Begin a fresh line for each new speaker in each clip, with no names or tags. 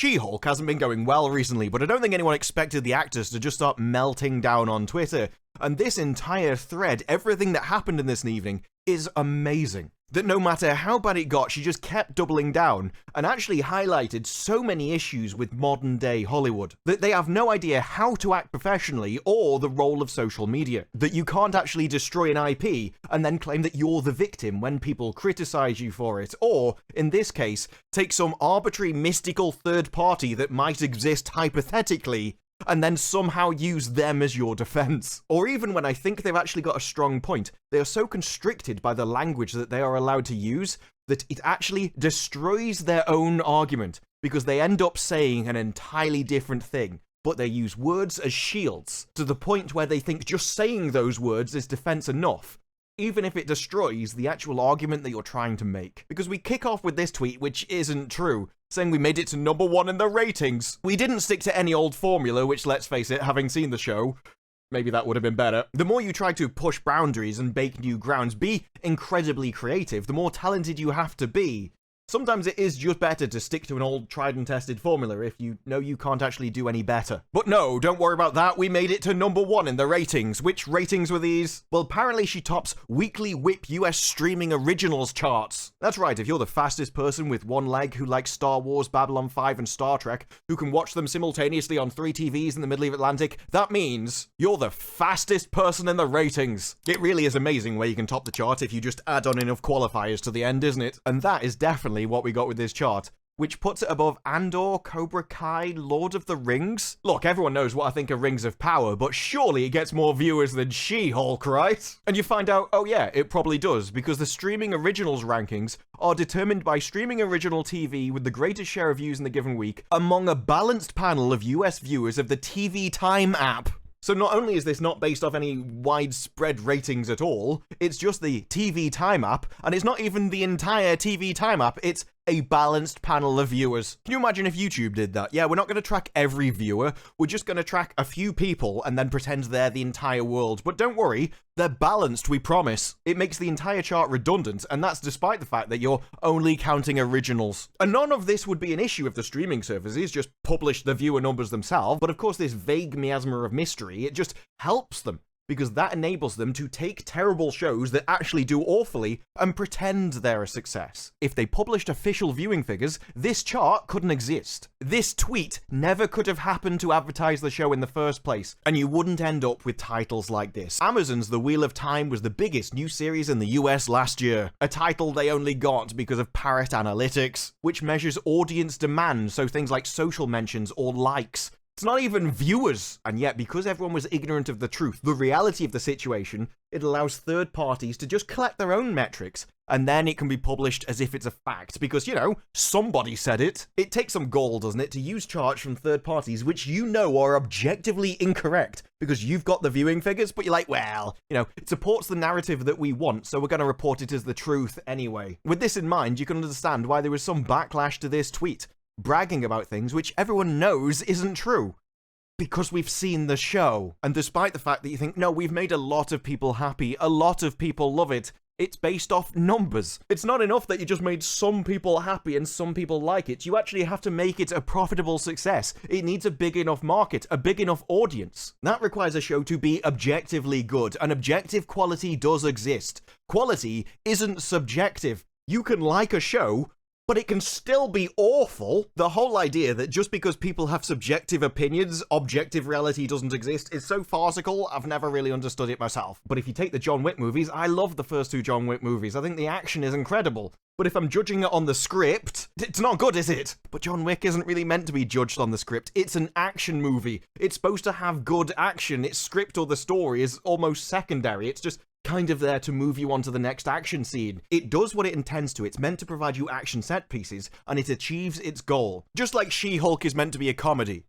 She-Hulk hasn't been going well recently, but I don't think anyone expected the actors to just start melting down on Twitter. And this entire thread, everything that happened in this evening, is amazing. That no matter how bad it got, she just kept doubling down and actually highlighted so many issues with modern day Hollywood. That they have no idea how to act professionally or the role of social media. That you can't actually destroy an IP and then claim that you're the victim when people criticize you for it. Or, in this case, take some arbitrary mystical third party that might exist hypothetically and then somehow use them as your defense. Or even when I think they've actually got a strong point, they are so constricted by the language that they are allowed to use that it actually destroys their own argument, because they end up saying an entirely different thing, but they use words as shields, to the point where they think just saying those words is defense enough, even if it destroys the actual argument that you're trying to make. Because we kick off with this tweet, which isn't true, saying we made it to #1 in the ratings. We didn't stick to any old formula, which, let's face it, having seen the show, maybe that would have been better. The more you try to push boundaries and break new grounds, be incredibly creative, the more talented you have to be. Sometimes it is just better to stick to an old tried and tested formula if you know you can't actually do any better. But no, don't worry about that, we made it to #1 in the ratings. Which ratings were these? Well, apparently she tops Weekly Whip US Streaming Originals charts. That's right, if you're the fastest person with one leg who likes Star Wars, Babylon 5 and Star Trek, who can watch them simultaneously on 3 TVs in the middle of Atlantic, that means you're the fastest person in the ratings. It really is amazing where you can top the chart if you just add on enough qualifiers to the end, isn't it? And that is definitely what we got with this chart, which puts it above Andor, Cobra Kai, Lord of the Rings. Look, everyone knows what I think of Rings of Power, but surely it gets more viewers than She-Hulk, right? And you find out, oh yeah, it probably does, because the streaming originals rankings are determined by streaming original TV with the greatest share of views in the given week among a balanced panel of US viewers of the TV Time app. So not only is this not based off any widespread ratings at all, it's just the TV Time app, and it's not even the entire TV Time app, it's a balanced panel of viewers. Can you imagine if YouTube did that? Yeah, we're not going to track every viewer, we're just going to track a few people and then pretend they're the entire world. But don't worry, they're balanced, we promise. It makes the entire chart redundant, and that's despite the fact that you're only counting originals. And none of this would be an issue if the streaming services just published the viewer numbers themselves, but of course this vague miasma of mystery, it just helps them, because that enables them to take terrible shows that actually do awfully and pretend they're a success. If they published official viewing figures, this chart couldn't exist. This tweet never could have happened to advertise the show in the first place, and you wouldn't end up with titles like this. Amazon's The Wheel of Time was the biggest new series in the US last year, a title they only got because of Parrot Analytics, which measures audience demand, so things like social mentions or likes. It's not even viewers. And yet, because everyone was ignorant of the truth, the reality of the situation, it allows third parties to just collect their own metrics, and then it can be published as if it's a fact, because, you know, somebody said it. It takes some gall, doesn't it, to use charts from third parties which you know are objectively incorrect, because you've got the viewing figures, but you're like, well, you know, it supports the narrative that we want, so we're going to report it as the truth anyway. With this in mind, you can understand why there was some backlash to this tweet, bragging about things which everyone knows isn't true. Because we've seen the show. And despite the fact that you think, no, we've made a lot of people happy, a lot of people love it, it's based off numbers. It's not enough that you just made some people happy and some people like it. You actually have to make it a profitable success. It needs a big enough market, a big enough audience. That requires a show to be objectively good, and objective quality does exist. Quality isn't subjective. You can like a show, but it can still be awful. The whole idea that just because people have subjective opinions, objective reality doesn't exist is so farcical, I've never really understood it myself. But if you take the John Wick movies, I love the first 2 John Wick movies. I think the action is incredible. But if I'm judging it on the script, it's not good, is it? But John Wick isn't really meant to be judged on the script. It's an action movie. It's supposed to have good action. Its script or the story is almost secondary. It's just kind of there to move you on to the next action scene. It does what it intends to. It's meant to provide you action set pieces, and it achieves its goal. Just like She-Hulk is meant to be a comedy.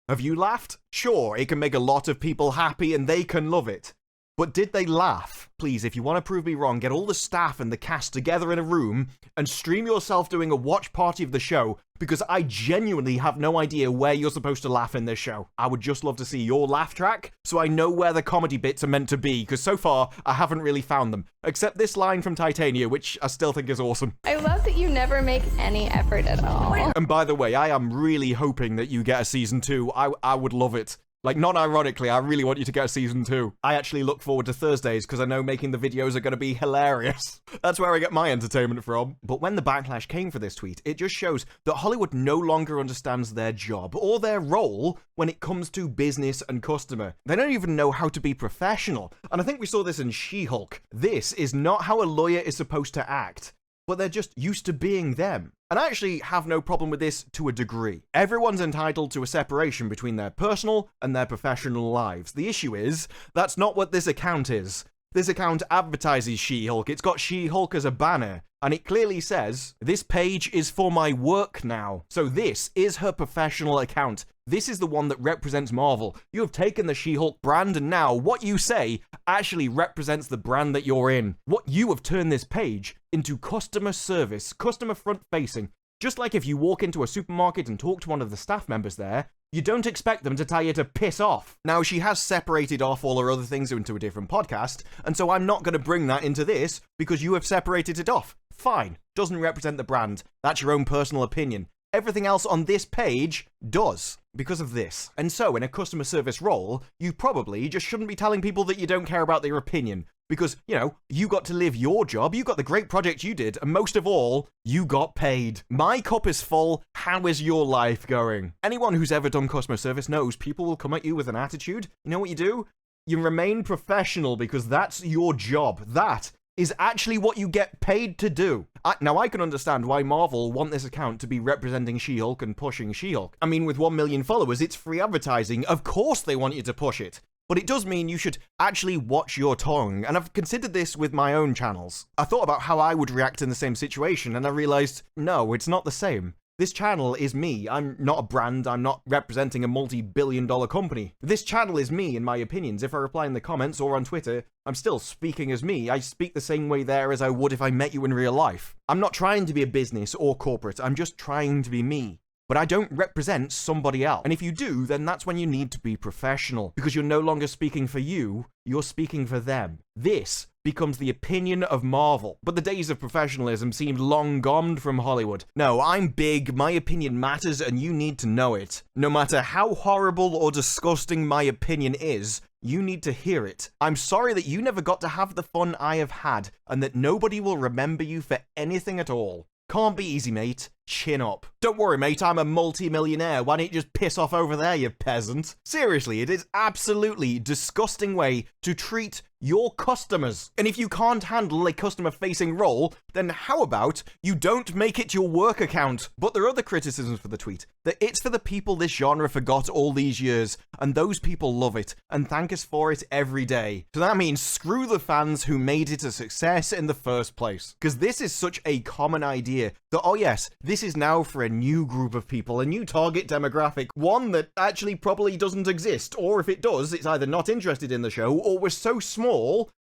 Have you laughed? Sure, it can make a lot of people happy and they can love it. But did they laugh? Please, if you want to prove me wrong, get all the staff and the cast together in a room and stream yourself doing a watch party of the show, because I genuinely have no idea where you're supposed to laugh in this show. I would just love to see your laugh track, so I know where the comedy bits are meant to be, because so far, I haven't really found them. Except this line from Titania, which I still think is awesome.
I love that you never make any effort at all.
And by the way, I am really hoping that you get a season 2. I would love it. Like, non-ironically, I really want you to get a season 2. I actually look forward to Thursdays because I know making the videos are going to be hilarious. That's where I get my entertainment from. But when the backlash came for this tweet, it just shows that Hollywood no longer understands their job or their role when it comes to business and customer. They don't even know how to be professional. And I think we saw this in She-Hulk. This is not how a lawyer is supposed to act, but they're just used to being them. And I actually have no problem with this to a degree. Everyone's entitled to a separation between their personal and their professional lives. The issue is, that's not what this account is. This account advertises She-Hulk. It's got She-Hulk as a banner, and it clearly says, "This page is for my work now." So this is her professional account. This is the one that represents Marvel. You have taken the She-Hulk brand, and now what you say actually represents the brand that you're in. What you have turned this page into customer service, customer front-facing. Just like if you walk into a supermarket and talk to one of the staff members there, you don't expect them to tell you to piss off. Now, she has separated off all her other things into a different podcast, and so I'm not going to bring that into this because you have separated it off. Fine. Doesn't represent the brand. That's your own personal opinion. Everything else on this page does, because of this. And so, in a customer service role, you probably just shouldn't be telling people that you don't care about their opinion. Because, you know, you got to live your job, you got the great project you did, and most of all, you got paid. My cup is full. How is your life going? Anyone who's ever done customer service knows people will come at you with an attitude. You know what you do? You remain professional because that's your job. That is actually what you get paid to do. Now, I can understand why Marvel want this account to be representing She-Hulk and pushing She-Hulk. I mean, with 1 million followers, it's free advertising. Of course they want you to push it. But it does mean you should actually watch your tongue, and I've considered this with my own channels. I thought about how I would react in the same situation, and I realized, no, it's not the same. This channel is me. I'm not a brand. I'm not representing a multi-billion-dollar company. This channel is me and my opinions. If I reply in the comments or on Twitter, I'm still speaking as me. I speak the same way there as I would if I met you in real life. I'm not trying to be a business or corporate. I'm just trying to be me. But I don't represent somebody else. And if you do, then that's when you need to be professional. Because you're no longer speaking for you, you're speaking for them. This becomes the opinion of Marvel. But the days of professionalism seemed long gone from Hollywood. No, I'm big, my opinion matters, and you need to know it. No matter how horrible or disgusting my opinion is, you need to hear it. I'm sorry that you never got to have the fun I have had, and that nobody will remember you for anything at all. Can't be easy, mate. Chin up. Don't worry, mate, I'm a multi-millionaire. Why don't you just piss off over there, you peasant? Seriously, it is absolutely disgusting way to treat your customers. And if you can't handle a customer-facing role, then how about you don't make it your work account? But there are other criticisms for the tweet, that it's for the people this genre forgot all these years, and those people love it, and thank us for it every day. So that means screw the fans who made it a success in the first place. Because this is such a common idea that, oh yes, this is now for a new group of people, a new target demographic, one that actually probably doesn't exist, or if it does, it's either not interested in the show, or was so small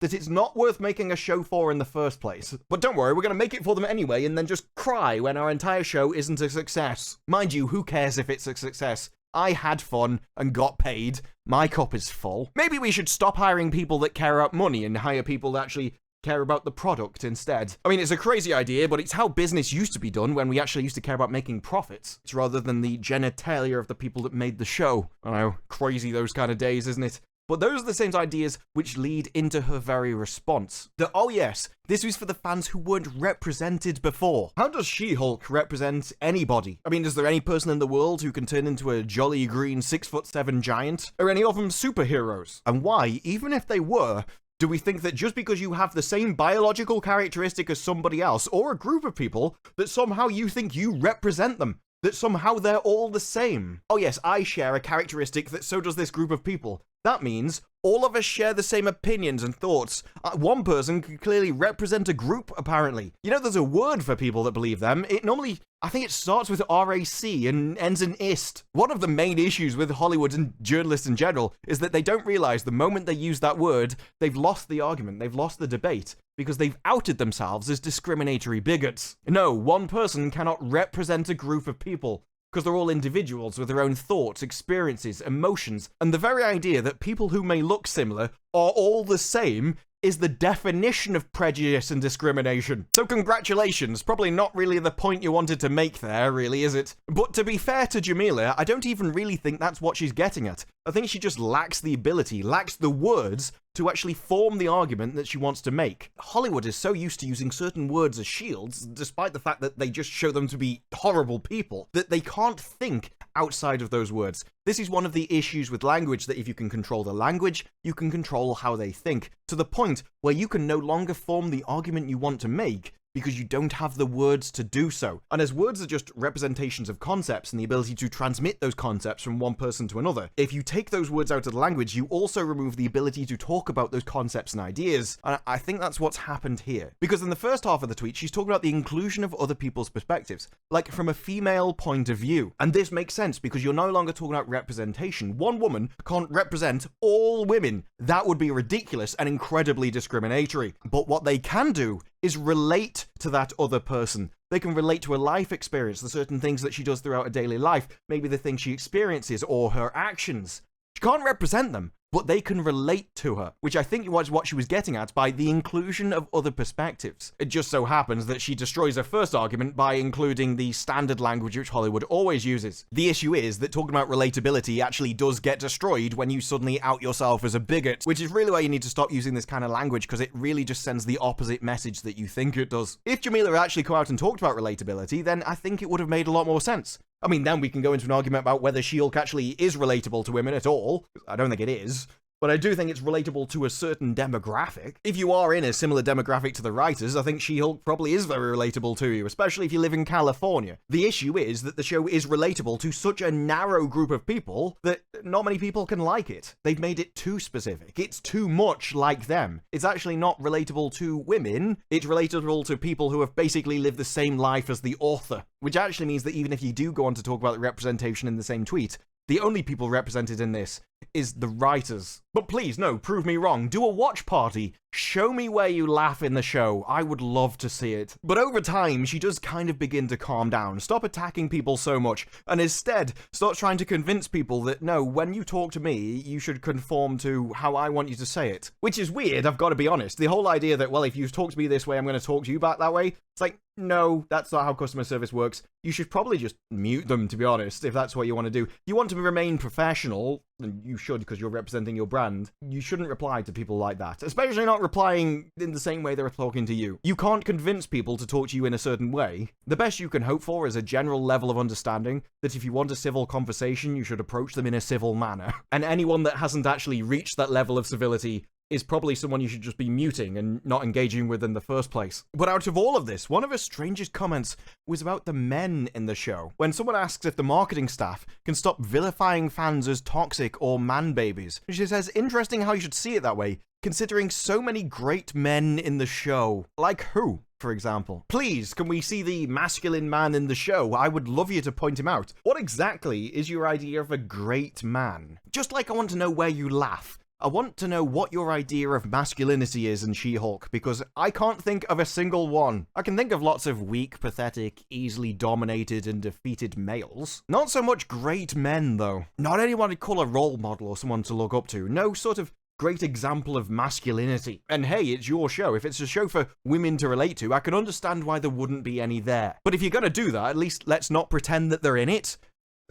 that it's not worth making a show for in the first place. But don't worry, we're going to make it for them anyway, and then just cry when our entire show isn't a success. Mind you, who cares if it's a success? I had fun and got paid. My cup is full. Maybe we should stop hiring people that care about money and hire people that actually care about the product instead. I mean, it's a crazy idea, but it's how business used to be done when we actually used to care about making profits, rather than the genitalia of the people that made the show. I know, crazy those kind of days, isn't it? But those are the same ideas which lead into her very response. That, oh yes, this was for the fans who weren't represented before. How does She-Hulk represent anybody? I mean, is there any person in the world who can turn into a jolly green 6'7" giant? Are any of them superheroes? And why, even if they were, do we think that just because you have the same biological characteristic as somebody else, or a group of people, that somehow you think you represent them? That somehow they're all the same? Oh yes, I share a characteristic that so does this group of people. That means all of us share the same opinions and thoughts. One person can clearly represent a group, apparently. You know, there's a word for people that believe them. It normally I think it starts with RAC and ends in ist. One of the main issues with Hollywood and journalists in general is that they don't realize the moment they use that word, they've lost the argument, they've lost the debate, because they've outed themselves as discriminatory bigots. No, one person cannot represent a group of people, because they're all individuals with their own thoughts, experiences, emotions, and the very idea that people who may look similar are all the same is the definition of prejudice and discrimination. So congratulations, probably not really the point you wanted to make there, really, is it? But to be fair to Jamila, I don't even really think that's what she's getting at. I think she just lacks the ability, lacks the words to actually form the argument that she wants to make. Hollywood is so used to using certain words as shields, despite the fact that they just show them to be horrible people, that they can't think outside of those words. This is one of the issues with language, that if you can control the language, you can control how they think, to the point where you can no longer form the argument you want to make because you don't have the words to do so. And as words are just representations of concepts and the ability to transmit those concepts from one person to another, if you take those words out of the language, you also remove the ability to talk about those concepts and ideas. And I think that's what's happened here. Because in the first half of the tweet, she's talking about the inclusion of other people's perspectives, like from a female point of view. And this makes sense because you're no longer talking about representation. One woman can't represent all women. That would be ridiculous and incredibly discriminatory. But what they can do is relate to that other person. They can relate to her life experience, the certain things that she does throughout her daily life, maybe the things she experiences or her actions. She can't represent them, but they can relate to her, which I think was what she was getting at by the inclusion of other perspectives. It just so happens that she destroys her first argument by including the standard language which Hollywood always uses. The issue is that talking about relatability actually does get destroyed when you suddenly out yourself as a bigot, which is really why you need to stop using this kind of language, because it really just sends the opposite message that you think it does. If Jamila had actually come out and talked about relatability, then I think it would have made a lot more sense. I mean, then we can go into an argument about whether She-Hulk actually is relatable to women at all. I don't think it is. But I do think it's relatable to a certain demographic. If you are in a similar demographic to the writers, I think She-Hulk probably is very relatable to you, especially if you live in California. The issue is that the show is relatable to such a narrow group of people that not many people can like it. They've made it too specific. It's too much like them. It's actually not relatable to women. It's relatable to people who have basically lived the same life as the author, which actually means that even if you do go on to talk about the representation in the same tweet, the only people represented in this is the writers. But please, no, prove me wrong. Do a watch party. Show me where you laugh in the show. I would love to see it. But over time, she does kind of begin to calm down, stop attacking people so much, and instead start trying to convince people that, no, when you talk to me, you should conform to how I want you to say it. Which is weird, I've got to be honest. The whole idea that, well, if you talk to me this way, I'm going to talk to you back that way. It's like, no, that's not how customer service works. You should probably just mute them, to be honest, if that's what you want to do. You want to remain professional, and you should because you're representing your brand. You shouldn't reply to people like that, especially not replying in the same way they're talking to you. You can't convince people to talk to you in a certain way. The best you can hope for is a general level of understanding that if you want a civil conversation, you should approach them in a civil manner. And anyone that hasn't actually reached that level of civility is probably someone you should just be muting and not engaging with in the first place. But out of all of this, one of her strangest comments was about the men in the show. When someone asks if the marketing staff can stop vilifying fans as toxic or man babies, she says, interesting how you should see it that way, considering so many great men in the show. Like who, for example? Please, can we see the masculine man in the show? I would love you to point him out. What exactly is your idea of a great man? Just like I want to know where you laugh, I want to know what your idea of masculinity is in She-Hulk, because I can't think of a single one. I can think of lots of weak, pathetic, easily dominated and defeated males. Not so much great men, though. Not anyone I'd call a role model or someone to look up to. No sort of great example of masculinity. And hey, it's your show. If it's a show for women to relate to, I can understand why there wouldn't be any there. But if you're gonna do that, at least let's not pretend that they're in it.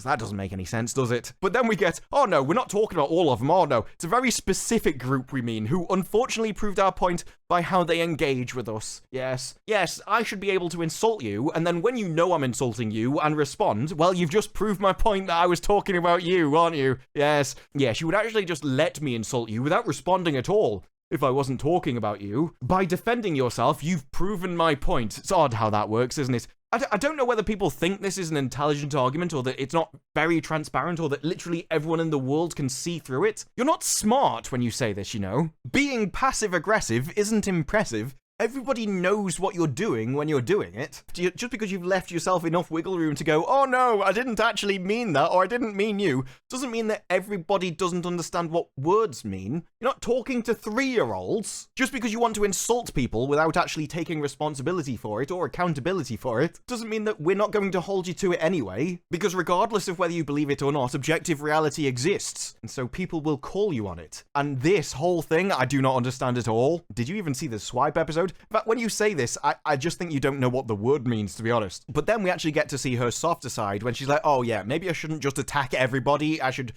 That doesn't make any sense, does it? But then we get, oh no, we're not talking about all of them, oh no. It's a very specific group we mean, who unfortunately proved our point by how they engage with us. Yes, I should be able to insult you, and then when you know I'm insulting you and respond, well, you've just proved my point that I was talking about you, aren't you? Yes, you would actually just let me insult you without responding at all if I wasn't talking about you. By defending yourself, you've proven my point. It's odd how that works, isn't it? I don't know whether people think this is an intelligent argument or that it's not very transparent or that literally everyone in the world can see through it. You're not smart when you say this, you know. Being passive-aggressive isn't impressive. Everybody knows what you're doing when you're doing it. Just because you've left yourself enough wiggle room to go, oh no, I didn't actually mean that, or I didn't mean you, doesn't mean that everybody doesn't understand what words mean. You're not talking to 3-year-olds. Just because you want to insult people without actually taking responsibility for it or accountability for it, doesn't mean that we're not going to hold you to it anyway. Because regardless of whether you believe it or not, objective reality exists. And so people will call you on it. And this whole thing, I do not understand at all. Did you even see the swipe episode? In fact, when you say this, I just think you don't know what the word means, to be honest. But then we actually get to see her softer side when she's like, oh yeah, maybe I shouldn't just attack everybody. I should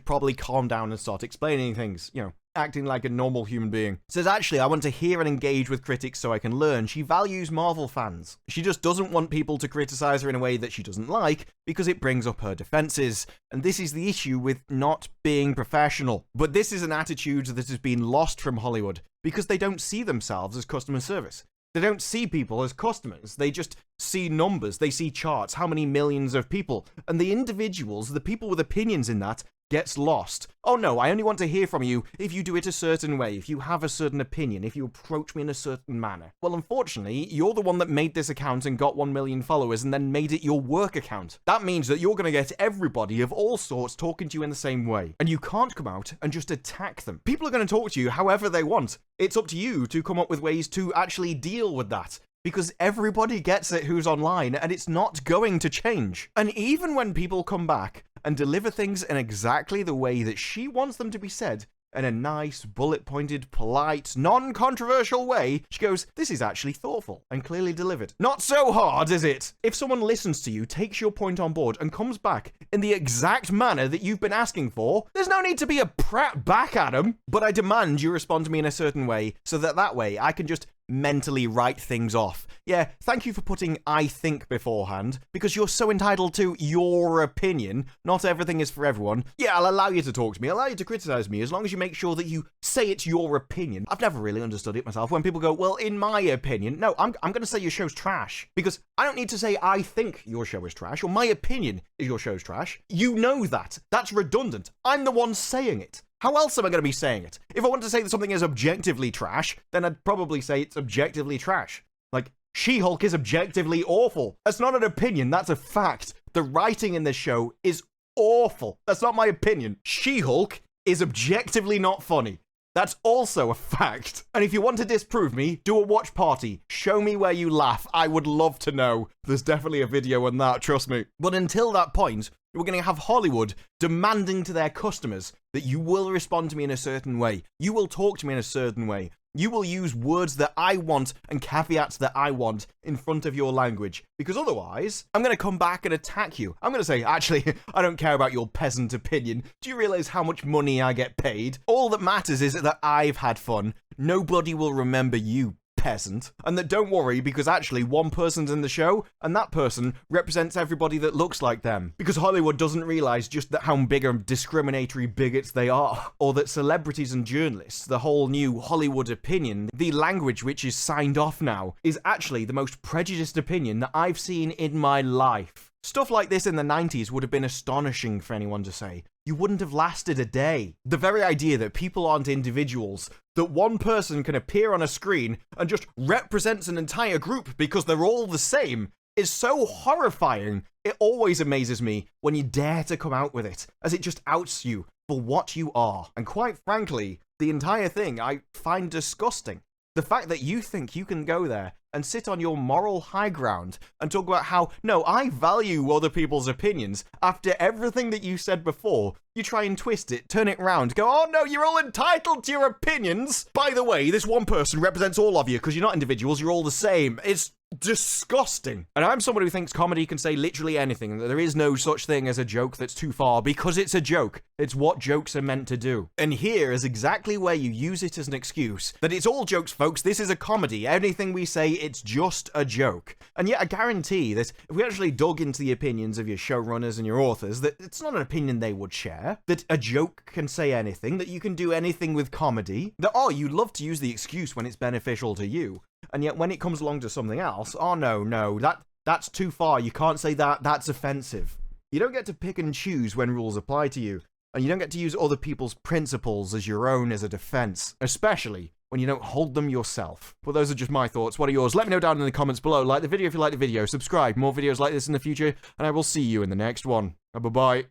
probably calm down and start explaining things, acting like a normal human being. Says, actually, I want to hear and engage with critics so I can learn. She values Marvel fans. She just doesn't want people to criticize her in a way that she doesn't like because it brings up her defenses. And this is the issue with not being professional. But this is an attitude that has been lost from Hollywood because they don't see themselves as customer service. They don't see people as customers. They just see numbers. They see charts, how many millions of people. And the individuals, the people with opinions in that, gets lost. Oh no, I only want to hear from you if you do it a certain way, if you have a certain opinion, if you approach me in a certain manner. Well, unfortunately, you're the one that made this account and got 1 million followers and then made it your work account. That means that you're going to get everybody of all sorts talking to you in the same way. And you can't come out and just attack them. People are going to talk to you however they want. It's up to you to come up with ways to actually deal with that. Because everybody gets it who's online, and it's not going to change. And even when people come back and deliver things in exactly the way that she wants them to be said, in a nice, bullet-pointed, polite, non-controversial way, she goes, this is actually thoughtful and clearly delivered. Not so hard, is it? If someone listens to you, takes your point on board, and comes back in the exact manner that you've been asking for, there's no need to be a prat back at them. But I demand you respond to me in a certain way, so that way I can just mentally write things off. Yeah, thank you for putting I think beforehand, because you're so entitled to your opinion. Not everything is for everyone. Yeah, I'll allow you to talk to me, allow you to criticize me, as long as you make sure that you say it's your opinion. I've never really understood it myself when people go, well, in my opinion. No, I'm going to say your show's trash, because I don't need to say I think your show is trash, or my opinion is your show's trash. You know that. That's redundant. I'm the one saying it. How else am I going to be saying it? If I want to say that something is objectively trash, then I'd probably say it's objectively trash. Like, She-Hulk is objectively awful. That's not an opinion, that's a fact. The writing in this show is awful. That's not my opinion. She-Hulk is objectively not funny. That's also a fact. And if you want to disprove me, do a watch party. Show me where you laugh. I would love to know. There's definitely a video on that, trust me. But until that point, we're going to have Hollywood demanding to their customers that you will respond to me in a certain way. You will talk to me in a certain way. You will use words that I want and caveats that I want in front of your language. Because otherwise, I'm going to come back and attack you. I'm going to say, actually, I don't care about your peasant opinion. Do you realize how much money I get paid? All that matters is that I've had fun. Nobody will remember you, peasant. And that don't worry, because actually one person's in the show and that person represents everybody that looks like them. Because Hollywood doesn't realize just that how big of discriminatory bigots they are, or that celebrities and journalists, the whole new Hollywood opinion, the language which is signed off now, is actually the most prejudiced opinion that I've seen in my life. Stuff like this in the 90s would have been astonishing for anyone to say. You wouldn't have lasted a day. The very idea that people aren't individuals, that one person can appear on a screen and just represents an entire group because they're all the same, is so horrifying. It always amazes me when you dare to come out with it, as it just outs you for what you are. And quite frankly, the entire thing I find disgusting. The fact that you think you can go there and sit on your moral high ground and talk about how, no, I value other people's opinions. After everything that you said before, you try and twist it, turn it round, go, oh no, you're all entitled to your opinions. By the way, this one person represents all of you because you're not individuals, you're all the same. It's disgusting. And I'm someone who thinks comedy can say literally anything, and that there is no such thing as a joke that's too far, because it's a joke. It's what jokes are meant to do. And here is exactly where you use it as an excuse, that it's all jokes, folks. This is a comedy. Anything we say, it's just a joke. And yet I guarantee that if we actually dug into the opinions of your showrunners and your authors, that it's not an opinion they would share, that a joke can say anything, that you can do anything with comedy, that, oh, you love to use the excuse when it's beneficial to you. And yet when it comes along to something else, oh no, that's too far. You can't say that. That's offensive. You don't get to pick and choose when rules apply to you. And you don't get to use other people's principles as your own as a defense. Especially when you don't hold them yourself. Well, those are just my thoughts. What are yours? Let me know down in the comments below. Like the video if you like the video. Subscribe. More videos like this in the future. And I will see you in the next one. Bye-bye.